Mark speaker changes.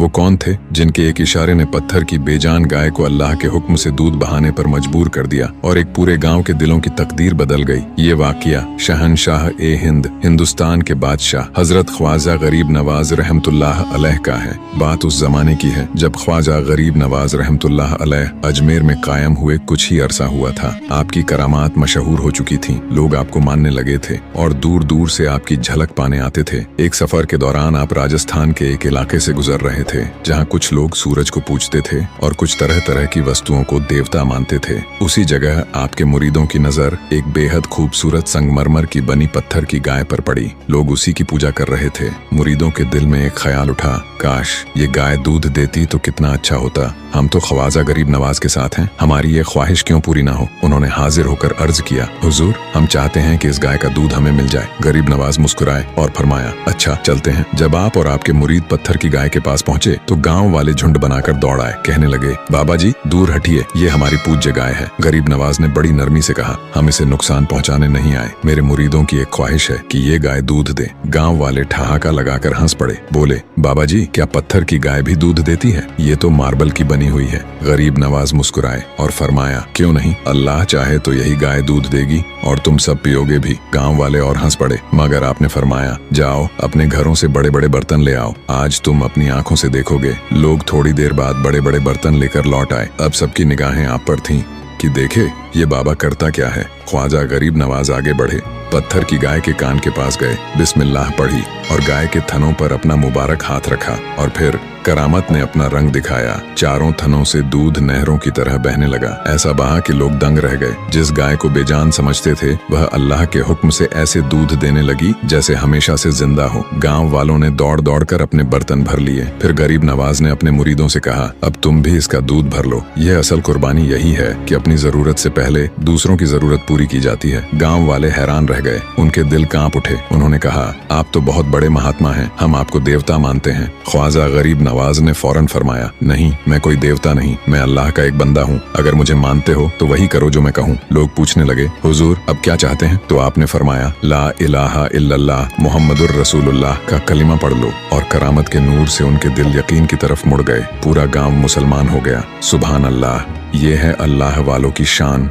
Speaker 1: वो कौन थे जिनके एक इशारे ने पत्थर की बेजान गाय को अल्लाह के हुक्म से दूध बहाने पर मजबूर कर दिया और एक पूरे गांव के दिलों की तकदीर बदल गई। ये वाकया शहनशाह ए हिंद, हिंदुस्तान के बादशाह हजरत ख्वाजा गरीब नवाज रहमतुल्लाह अलैह का है। बात उस जमाने की है जब ख्वाजा गरीब नवाज रहमतुल्लाह अलैह अजमेर में कायम हुए कुछ ही अरसा हुआ था। आपकी करामात मशहूर हो चुकी थी, लोग आपको मानने लगे थे और दूर दूर से आपकी झलक पाने आते थे। एक सफर के दौरान आप राजस्थान के एक इलाके से गुजर रहे थे जहाँ कुछ लोग सूरज को पूजते थे और कुछ तरह तरह की वस्तुओं को देवता मानते थे। उसी जगह आपके मुरीदों की नजर एक बेहद खूबसूरत संगमरमर की बनी पत्थर की गाय पर पड़ी। लोग उसी की पूजा कर रहे थे। मुरीदों के दिल में एक ख्याल उठा, काश ये गाय दूध देती तो कितना अच्छा होता। हम तो ख्वाजा गरीब नवाज के साथ हैं, हमारी ये ख्वाहिश क्यों पूरी ना हो। उन्होंने हाजिर होकर अर्ज किया, हुजूर हम चाहते हैं कि इस गाय का दूध हमें मिल जाए। गरीब नवाज मुस्कुराए और फरमाया, अच्छा चलते हैं। जब आप और आपके मुरीद पत्थर की गाय के पास पहुंचे तो गांव वाले झुंड बनाकर दौड़ आए। कहने लगे, बाबा जी दूर हटिए, ये हमारी पूज्य गाय है। गरीब नवाज ने बड़ी नरमी से कहा, हम इसे नुकसान पहुंचाने नहीं आए, मेरे मुरीदों की एक ख्वाहिश है कि ये गाय दूध दे। गांव वाले ठहाका लगाकर हंस पड़े। बोले, बाबा जी क्या पत्थर की गाय भी दूध देती है? ये तो मार्बल की बनी हुई है। गरीब नवाज मुस्कुराए और फरमाया, क्यों नहीं, अल्लाह चाहे तो यही गाय दूध देगी और तुम सब पियोगे भी। गांव वाले और हंस पड़े, मगर आपने फरमाया, जाओ अपने घरों से बड़े बड़े बर्तन ले आओ, आज तुम अपनी आंखों से देखोगे। लोग थोड़ी देर बाद बड़े बड़े बर्तन लेकर लौट आए। अब सबकी निगाहें आप पर थीं कि देखे ये बाबा करता क्या है। ख्वाजा गरीब नवाज आगे बढ़े, पत्थर की गाय के कान के पास गए, बिस्मिल्लाह पढ़ी और गाय के थनों पर अपना मुबारक हाथ रखा और फिर करामत ने अपना रंग दिखाया। चारों थनों से दूध नहरों की तरह बहने लगा। ऐसा बहा कि लोग दंग रह गए। जिस गाय को बेजान समझते थे वह अल्लाह के हुक्म से ऐसे दूध देने लगी जैसे हमेशा से जिंदा हो। गांव वालों ने दौड़ दौड़ कर अपने बर्तन भर लिए। फिर गरीब नवाज ने अपने मुरीदों से कहा, अब तुम भी इसका दूध भर लो। यह असल कुर्बानी यही है कि अपनी जरूरत से पहले दूसरों की जरूरत पूरी की जाती है। गाँव वाले हैरान रह गए, उनके दिल कांप उठे। उन्होंने कहा, आप तो बहुत बड़े महात्मा हैं, हम आपको देवता मानते हैं। ख्वाजा गरीब नवाज ने फौरन फरमाया, नहीं मैं कोई देवता नहीं, मैं अल्लाह का एक बंदा हूँ। अगर मुझे मानते हो तो वही करो जो मैं कहूँ। लोग पूछने लगे, हुजूर अब क्या चाहते हैं? तो आपने फरमाया, ला इलाहा इल्लल्लाह मुहम्मदुर रसूलुल्लाह का कलिमा पढ़ लो। और करामत के नूर से उनके दिल यकीन की तरफ मुड़ गए। पूरा गांव मुसलमान हो गया। सुभान अल्लाह, ये है अल्लाह वालों की शान।